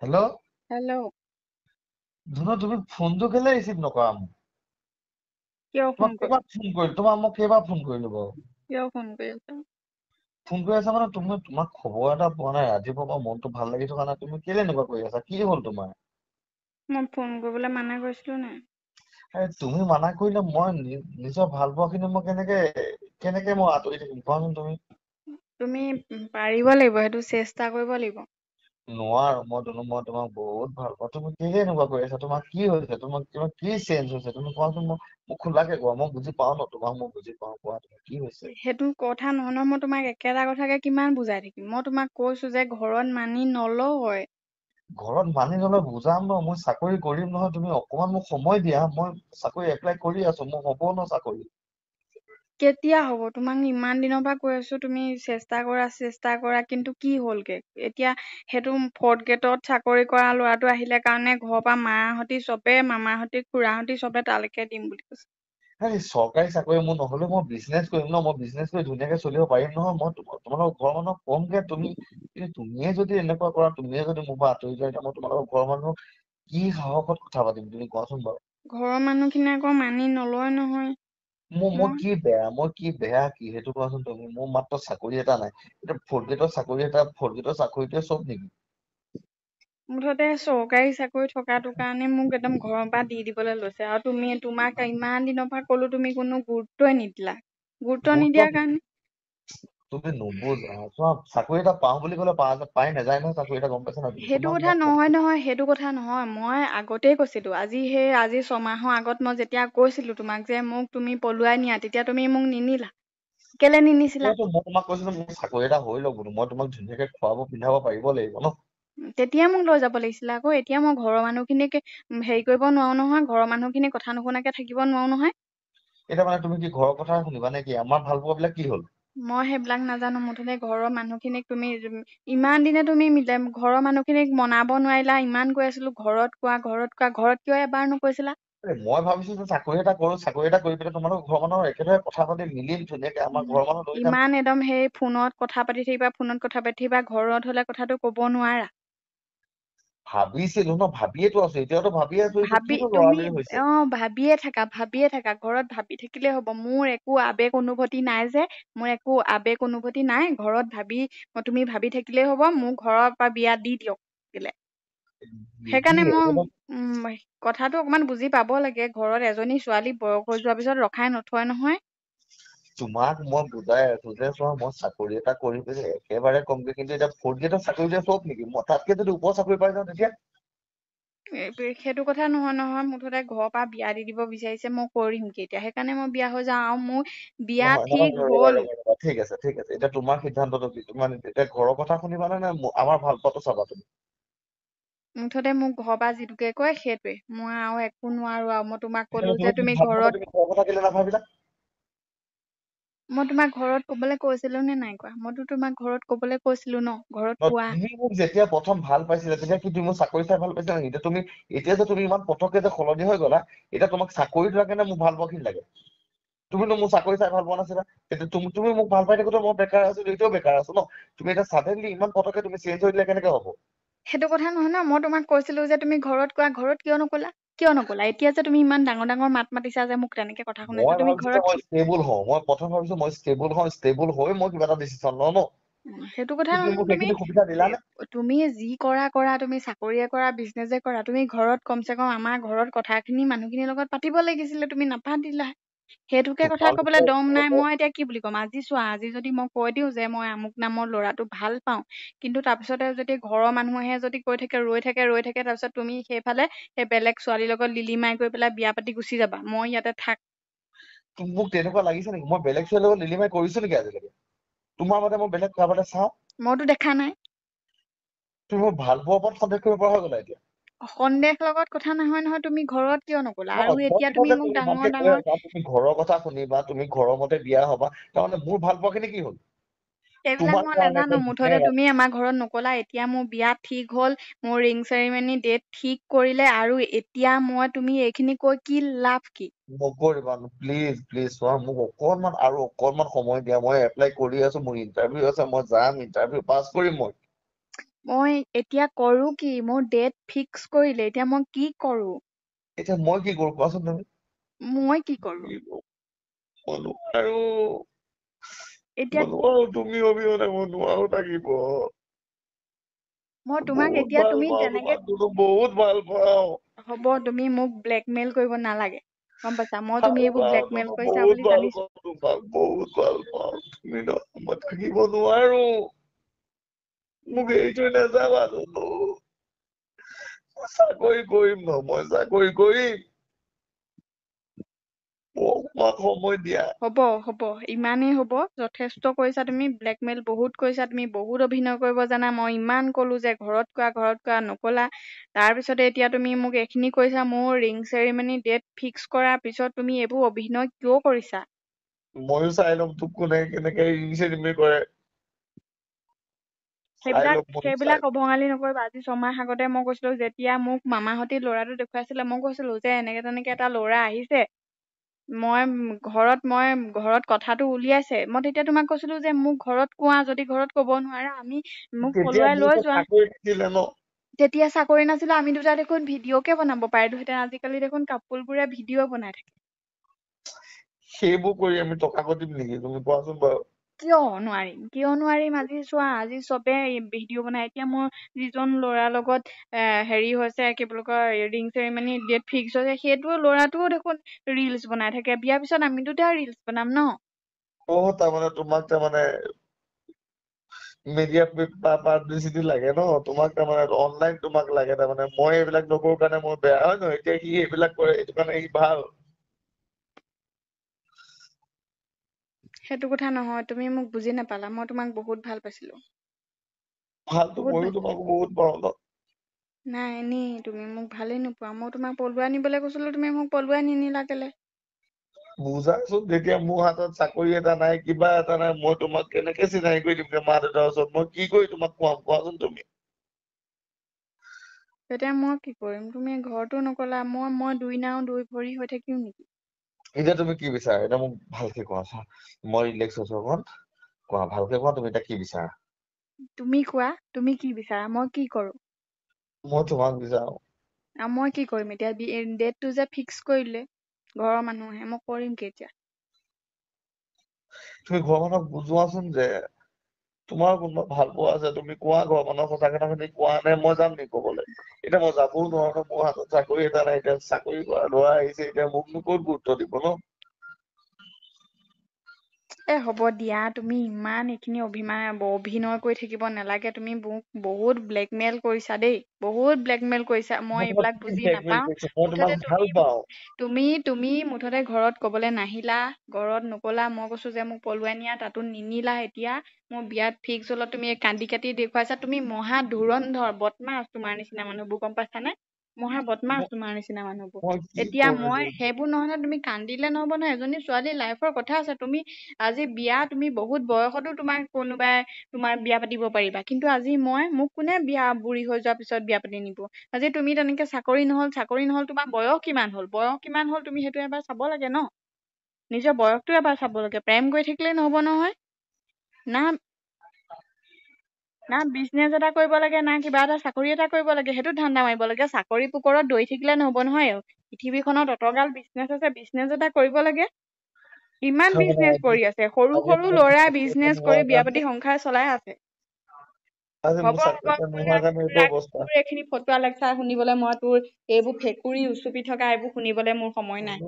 Hello' hello'. ধুনু, তুমি ফোনটো কেলে ৰিচিভ নকৰা মোক? কিয় ফোন তোমাক কৰি কেইবাৰ ফোন কৰিলো, মই কেইবাৰ ফোন কৰিলো বাৰু? কিয় ফোন কৰি আছা? ফোন কৰি আছা মানে তুমি তোমাক খবৰ এটা পোৱা নাই, ৰাতিপুৱাৰ পৰা মনটো ভাল লাগি থকা নাই, তুমি কেলে এনেকুৱা কৰি আছা? কি হ'ল তোমাৰ? মই ফোন কৰিবলৈ মানা কৰিছিলো নাই? আৰে তুমি মানা কৰিলে মই নিজৰ ভাল পোৱা খিনি মই কেনেকে মই আঁতৰি থাকিম কোৱাচোন তুমি? তুমি পাৰিব লাগিব, সেইটো চেষ্টা কৰিব লাগিব। নোৱাৰো মই তোমাক বহুত ভাল পাওঁ, তুমি কেলে এনেকুৱা কৰি আছা? তোমাক কি হৈছে? তোমাক কি চেঞ্জ হৈছে তুমি কোৱাচোন? মোক খোলাকে কোৱা, মই বুজি পাওঁ ন তোমাক, মই বুজি পাওঁ, কোৱা তুমি কি হৈছে? সেইটো কথা নহয় নহয়, মই তোমাক একেটা কথাকে কিমান বুজাই থাকিম। মই তোমাক কৈছো যে ঘৰত মানি নলয়। ঘৰত মানি নলয় বুজাম ন, মই চাকৰি কৰিম নহয়, তুমি অকমান মোক সময় দিয়া। মই চাকৰি এপ্লাই কৰি আছো, মোৰ হ'ব ন চাকৰি। কেতিয়া হ'ব? তোমাক ইমান দিনৰ পৰা কৈ আছো তুমি চেষ্টা কৰা, কিন্তু কি হ'লগে? এতিয়া সেইটো ফৰ্থ গ্ৰেডত চাকৰি কৰা ল'ৰাটো আহিলে কাৰণে ঘৰৰ পৰা মাহঁতি চবে, মামাহঁতি, খুৰাহঁতি চবে তালৈকে দিম বুলি কৈছে। এই চৰকাৰী চাকৰি মোৰ নহ'লেও মই বিজনেছ কৰিম ন, মই বিজনেছ কৰি ধুনীয়াকে চলিব পাৰিম নহয়। মই তোমালোকৰ ঘৰৰ মানুহক কমগে, তুমিয়ে যদি এনেকুৱা কৰা, তুমিয়ে যদি মোৰ পৰা আঁতৰি যোৱা, এতিয়া মই তোমালোকৰ ঘৰৰ মানুহক কি সাহসত কথা পাতিম তুমি কোৱাচোন বাৰু? ঘৰৰ মানুহখিনি আকৌ মানি নলয় নহয়। মই মই কি বেয়া কি সেইটো কোৱাচোন তুমি? মোৰ মাত্ৰ চাকৰি এটা নাই, এতিয়া ফৰ্থ গ্ৰেডৰ চাকৰিটোৱে চব নেকি? মুঠতে চৰকাৰী চাকৰি থকাটো কাৰণে মোক একদম ঘৰৰ পৰা দি দিবলৈ লৈছে, আৰু তোমাক ইমান দিনৰ পৰা ক'লো, তুমি কোনো গুৰুত্বই নিদিলা। গুৰুত্ব নিদিয়াৰ কাৰণে তুমি নুবুজা, চোৱা চাকৰি এটা পাওঁ বুলি ক'লে পাই নাযায় নহয়, চাকৰি এটা গম পাইছা নাই তুমি? সেইটো তোমাক কথা নহয় নহয়, সেইটো কথা নহয়। মই আগতেই কৈছিলো, আজি ছমাহৰ আগত মই যেতিয়া কৈছিলো তোমাক যে মোক তুমি পলুৱাই নিয়া, তেতিয়া তুমি মোক নিনিলা। কেলে নিনিছিলা? মই তোমাক কৈছিলো মোৰ চাকৰি এটা হৈ লওক বোলো, মই তোমাক ধুনীয়াকে খুৱাব পিন্ধাব পাৰিব লাগিব ন। তেতিয়া মোক লৈ যাব লাগিছিলে আকৌ। এতিয়া মই ঘৰৰ মানুহখিনিক হেৰি কৰিব নোৱাৰো নহয়, ঘৰৰ মানুহখিনি কথা নুশুনাকে থাকিব নোৱাৰো নহয়। এতিয়া মানে তুমি কি ঘৰৰ কথা শুনিবা নে কি? আমাৰ ভাল পোৱা বিলাক কি হ'ল? মই সেইবিলাক নাজানো, মুঠতে ঘৰৰ মানুহখিনিক তুমি ইমান দিনে তুমি ঘৰৰ মানুহখিনিক মনাব নোৱাৰিলা। ইমান কৈ আছিলো ঘৰত কোৱা, ঘৰত কোৱা, ঘৰত কিয় এবাৰ নকৈছিলা? মই ভাবিছো যে চাকৰি এটা কৰো, চাকৰি এটা কৰি পেলাই তোমালোকৰ ঘৰৰ মানুহৰ একেবাৰে কথা পাতি মিলিম ধুনীয়াকে, আমাৰ ঘৰৰ মানুহ লৈ যাম। ইমান একদম সেই ফোনত কথা পাতি থাকিবা, ঘৰত হলে কথাটো কব নোৱাৰা। ভাবিছিলো ন, ভাবিয়েতো আছো, এতিয়াতো ভাবিয়ে আছো, এইটো ভাবি কিনো তুমি লৰালৰি হৈছে? ভাবিয়ে থাকা, ঘৰত ভাবি থাকিলে হ'ব। মোৰ একো আবেগ অনুভূতি নাই যে, মোৰ একো আবেগ অনুভূতি নাই। ঘৰত তুমি ভাবি থাকিলেই হ'ব, মোক ঘৰৰ পৰা বিয়া দি দিয়ক দিলে। সেইকাৰণে নিদিয়ে মই এতিয়া কথাটো অকমান বুজি পাব লাগে। ঘৰত এজনী ছোৱালী বয়স হৈ যোৱাৰ পিছত ৰখাই নথয় নহয়। তোমাক মই বুজাই আছো যে চোৱা, মই চাকৰি এটা কৰি পেলাই একেবাৰে কমকে, কিন্তু এতিয়া ফৰ্থ গ্ৰেডৰ চাকৰি যে চব নেকি? মই তাতকে যদি ওপৰ চাকৰি পাই যাওঁ তেতিয়া? সেইটো কথা নহয় নহয়, মুঠতে ঘৰৰ পৰা বিয়া দি দিব বিচাৰিছে, মই কৰিম কি এতিয়া? সেইকাৰণে মই বিয়া হৈ যাওঁ, আৰু মোৰ বিয়া নহয় নহয় ঠিক নহয়, ৰবা হ'ল। ৰবা ৰবা, ঠিক আছে ঠিক আছে, এতিয়া তোমাৰ সিদ্ধান্তটো কি? তোমাৰ এতিয়া ঘৰৰ কথা শুনিবা নে আমাৰ ভাল পোৱাটো চাবা তুমি? মুঠতে মোক ঘৰৰ পৰা যিটোকে কয় সেইটোৱে, মই আৰু একো নোৱাৰো আৰু। মই তোমাক তেতিয়াহ'লে কলো যে তুমি ভাল পাওঁতে ঘৰত তুমি ঘৰৰ কথা কেলে নাভাবিলা? মই তোমাক ঘৰত কবলৈ কৈছিলো নে নাই কোৱা? মইতো তোমাক ঘৰত কবলৈ কৈছিলো ন, ঘৰত কোৱা। তুমি মোক যেতিয়া প্ৰথম ভাল পাইছিলা, তেতিয়া কি তুমি মোৰ চাকৰি চাই ভাল পাইছিলা নেকি? এতিয়া যে তুমি ইমান পতককে যে সলনি হৈ গলা, এতিয়া তোমাক চাকৰিটো লাগে নে মোৰ ভাল পোৱা খিনি লাগে? তুমিনো মোৰ চাকৰি চাই ভাল পোৱা নাছিলা, এতিয়া তুমি মোক ভাল পাই থাকোতে মই বেকাৰ আছো, এতিয়াও বেকাৰ আছো ন। তুমি এতিয়া চাডেনলি ইমান পতককে তুমি চেঞ্জ হৈ দিলে কেনেকে হ'ব? সেইটো কথা নহয় ন, মই তোমাক কৈছিলো যে তুমি ঘৰত কোৱা, ঘৰত কিয় নকলা? এতিয়া যে তুমি ইমান ডাঙৰ ডাঙৰ মাত মাতিছা যে মোক তেনেকে কথা শুনাইছা, মই তুমি ভাবিছো যে ঘৰত মই ষ্টেবুল হওঁ, মই প্ৰথম ভাবিছো মই ষ্টেবুল হওঁ, ষ্টেবুল হৈ মই কিবা এটা ডিচিছন লওঁ ন। সেইটো কথা তুমি নহয়। মোক সেইখিনি সুবিধা দিলা নে? তুমি যি কৰা, তুমি চাকৰিয়ে কৰা, বিজনেছে কৰা, তুমি ঘৰত কমচে কম আমাৰ ঘৰত কথাখিনি মানুহখিনিৰ লগত পাতিব লাগিছিলে, তুমি নাপাতিলা। সেইটোকে কথা কবলৈ তোমালোকৰ দম নাই। ঘৰতে মই এতিয়া কি বুলি ক'ম? আজি চোৱা, আজি যদি মই কৈ দিওঁ যে মই আমুক নামৰ ল'ৰাটো ভাল পাওঁ, কিন্তু তাৰপিছতে যদি ঘৰৰ মানুহে যদি কৈ থাকে, ৰৈ থাকে, তাৰপিছত তুমি সেইফালে সেই বেলেগ ছোৱালীৰ লগত লিলিমাই কৰি পেলাই বিয়া পাতি গুচি যাবা, মই ইয়াতে মোক তেনেকুৱা লাগিছে নেকি? মই বেলেগ ছোৱালীৰ লগত লিলিমাই কৰিছো নেকি আজিলৈকে? তোমাৰ মতে মই বেলেগ কাৰোবালৈ চাওঁ? মইতো দেখা নাই। তুমি মোৰ ভাল পোৱাৰ ওপৰত সন্দেহ কৰিব পৰা হৈ গলা এতিয়া? সন্দেহ লগত কথা নহয় নহয়, তুমি ঘৰত কিয় নকলা? নহয়, আৰু মই এতিয়া তোমাক তুমি যে মোক ইমানকে ডাঙৰ কৈ ডাঙৰ আছা, তুমি ঘৰৰ কথা শুনিবা, তুমি ঘৰৰ মতে বিয়া হবা, তাৰমানে মোৰ ভাল পোৱা খিনি কি হ'ল? সেইবিলাক তোমাৰ মই কাৰণে নাজানো। যে মুঠতে তুমি আমাৰ ঘৰত নকলা, এতিয়া মোৰ বিয়া ঠিক হ'ল, মোৰ ৰিং চেৰিমনী ডেট ঠিক কৰিলে, আৰু এতিয়া তুমি এইখিনি কৈ কি লাভ কি? নকৰিবা প্লিজ প্লিজ, চোৱা মোক অকনমান সময় দিয়া। মই এপ্লাই কৰি আছো, মোৰ ইন্টাৰভিউ আছে, মই যাম, ইন্টাৰভিউ পাছ কৰিম মই। মই এতিয়া কৰো কি? মোৰ ডেট ফিক্স কৰিলে, এতিয়া মই কি কৰো? এতিয়া মই কি কৰো কোৱাচোন তুমি? মই কি কৰো? কি কৰো? মই নোৱাৰো। এতিয়া মই নোৱাৰো, তুমি অবিহনে মই নোৱাৰো থাকিব। মই তোমাক বহুত এতিয়া ভাল তুমি পাওঁ তেনেকে তোমাক, তুমি বহুত ভাল পাওঁ। হ'ব, তুমি মোক ব্লেকমেইল কৰিব নালাগে, গম পাইছা? মই তুমি ভাল এইবোৰ পাওঁ ব্লেকমেইল তোমাক, কৰিছা বহুত বুলি ভাল জানিছো। পাওঁ তোমাক, বহুত ভাল পাওঁ। তুমি ন মই থাকিব নোৱাৰো। মোক মই এৰি থৈ নাযাবা জানো। মই চাকৰি কৰিম ন, মই চাকৰি কৰিম। মোক অকমান সময় দিয়া। হ'ব হ'ব, ইমানেই হ'ব, যথেষ্ট কৰিছা তুমি। ব্লেকমেইল বহুত কৰিছা তুমি, বহুত অভিনয় কৰিব জানা। মই ইমান কলো যে ঘৰত কোৱা নকলা। তাৰপিছতে এতিয়া তুমি মোক এইখিনি কৈছা। মোৰ ৰিং চেৰিমনী ডেট ফিক্স কৰাৰ পিছত তুমি এইবোৰ অভিনয় কিয় কৰিছা? ময়ো চাই ল'ম তোক কোনে কেনেকে ৰিং চেৰিমনী কৰে। চাই সেইবিলাক ল'ম ময়ো চাই সেইবিলাক অভঙালী নকৰিবা। আজি 6 মাহ আগতে মই কৈছিলো, যেতিয়া মোক মামাহঁতি ল'ৰাটো দেখুৱাইছিলে, মই কৈছিলো যে এনেকে তেনেকে এটা ল'ৰা আহিছে, মই ঘৰত কথাটো উলিয়াইছে। মই তেতিয়া তোমাক কৈছিলো যে মোক ঘৰত কোৱা, যদি ঘৰত কব নোৱাৰা মোক তেতিয়া পলুৱাই মোৰ লৈ ওচৰত যোৱা। চাকৰি নিদিলে ন। তেতিয়া চাকৰি নাছিলে, আমি দুটা দেখোন ভিডিঅ'কে বনাব পাৰিলোহেঁতেন। আজিকালি দেখোন কাপোৰবোৰে ভিডিঅ' বনাই থাকে। সেইবোৰ কৰি আমি টকা ঘটিম নেকি তুমি কোৱাচোন বাৰু? কিয় নোৱাৰিম? কিয় নোৱাৰিম? আজি চোৱা, আজি চবে ভিডিঅ' বনাই। এতিয়া মই যিজন ল'ৰাৰ লগত হেৰি হৈছে, কি বুলি কয়, ৰিং চেৰিমনী ডেট ফিক্স হৈছে, সেইটো ল'ৰাটোও দেখোন ৰিলচ বনাই থাকে। বিয়াৰ পিছত আমি দুটা ৰিলচ বনাম ন। তাৰমানে তোমাক তাৰমানে মিডিয়া পাব্লিচিটি লাগে ন তোমাক, তাৰমানে অনলাইন তোমাক লাগে। তাৰমানে মই এইবিলাক নকৰো কাৰণে মই বেয়া, হয় নহয়? এতিয়া সি এইবিলাক কৰে, সেইটো কাৰণে সি ভাল। সেইটো কথা নহয়, তুমি মোক বুজি নাপালা। মই তোমাক বহুত ভাল পাইছিলো। ভালতো বহুত ময়ো ভাল। তোমাক বহুত পাওঁ ন। নাই, তুমি মোক ভালেই নোপোৱা। মই তোমাক পলুৱাই নিবলৈ কৈছিলো, তুমি মোক পলুৱাই নিনিলা কেলে? বুজাচোন, যেতিয়া মোৰ হাতত চাকৰি এটা নাই, কিবা এটা নাই, মই তোমাক কেনেকে চিনাকি কৰি দিম মা দেউতাৰ ওচৰত? মই কি কৰি তোমাক খুৱাম কোৱাচোন তুমি? তেতিয়া মই কি কৰিম? তুমি ঘৰতো নকলা। মই দুই নাও দুই ভৰি হৈ থাকিম নেকি? এতিয়া তুমি কি বিচাৰা? এতিয়া মোক ভালকে কোৱা। মই ৰিলেক্স হৈছো অকণ। কোৱা, ভালকে কোৱা, তুমি এতিয়া কি বিচাৰা? তুমি কোৱা, তুমি কি বিচাৰা? মই কি কৰো? মই তোমাক বিচাৰো। মই কি কৰিম এতিয়া? ডেটটো যে ফিক্স কৰিলে ঘৰৰ মানুহে, মই কৰিম কি এতিয়া? তুমি ঘৰৰ মানুহক বুজোৱাচোন যে তোমাৰ কোনোবা ভাল পোৱা আছে। তুমি কোৱা, ঘৰৰ মানুহক সঁচা কথাখিনি কোৱা। নে মই যাম নেকি কবলৈ? এতিয়া মই যাবও নোৱাৰো ন, মোৰ হাতত চাকৰি এটা নাই। এতিয়া চাকৰি কৰা ল'ৰা আহিছে, এতিয়া মোকনো ক'ত গুৰুত্ব দিব ন। হ'ব দিয়া, তুমি ইমান এইখিনি অভিনয় কৰি থাকিব নালাগে। তুমি মোক বহুত ব্লেকমেইল কৰিছা দেই, বহুত ব্লেকমেইল কৰিছা। মই তোমাক এইবিলাক কি বুজি ব্লেকমেইল নাপাওঁ। কৰিছে? মই তোমাক মুঠতে ভাল পাওঁ। তুমি মুঠতে ঘৰত কবলৈ নাহিলা, ঘৰত নকলা। মই কৈছো যে মোক পলুৱাই নিয়া, তাতো নিনিলা। এতিয়া মোৰ বিয়াত ফিক্স হলত তুমি কান্দি কাটি দেখুৱাইছা। তুমি মহা ধুৰন্ধৰ বদমাছ, তোমাৰ নিচিনা মানুহবোৰ, গম পাইছানে? মহা বদমাছ তোমাৰ নিচিনা মানুহবোৰ। মই কি এতিয়া মই কৰিলো? সেইবোৰ নহয় ন। তুমি কান্দিলে নহব নহয়, এজনী ছোৱালীৰ লাইফৰ কথা আছে। তুমি আজি বিয়া, তুমি বহুত বয়সতো তোমাক কোনোবাই তোমাৰ বিয়া পাতিব পাৰিবা, কিন্তু আজি মোক কোনে বুঢ়ী হৈ যোৱাৰ পিছত বিয়া পাতি নিব? আজি তুমি তেনেকে চাকৰি নহল, তোমাৰ বয়স কিমান হ'ল? তুমি সেইটো এবাৰ চাব লাগে ন। নিজৰ বয়সটো এবাৰ চাব লাগে। প্ৰেম কৰি থাকিলে নহব নহয়। না না বিজনেছ এটা কৰিব লাগে, না কিবা এটা চাকৰি এটা কৰিব লাগে। সেইটো ধান্দা মাৰিব লাগে। চাকৰি পোকৰত দৌৰি থাকিলে নহব নহয়। পৃথিৱীখনত অতগাল বিজনেছ আছে, বিজনেছ এটা কৰিব লাগে। ইমান তাৰমানে বিজনেছ কৰি আছে, সৰু আজি সৰু মোৰ ল'ৰা চাকৰি এটা বিজনেছ নোহোৱাৰ কৰি বিয়া কাৰণে পাতি সংসাৰ চলাই আছে। আজি মোৰ চাকৰি এটা নোহোৱাৰ কাৰণে এইটো অৱস্থা। তোৰ এইখিনি ফটুৱা লেকচাৰ শুনিবলৈ, মই তোৰ এইবোৰ ফেকুৰি উচুপি থকা এইবোৰ শুনিবলৈ মোৰ সময় নাই।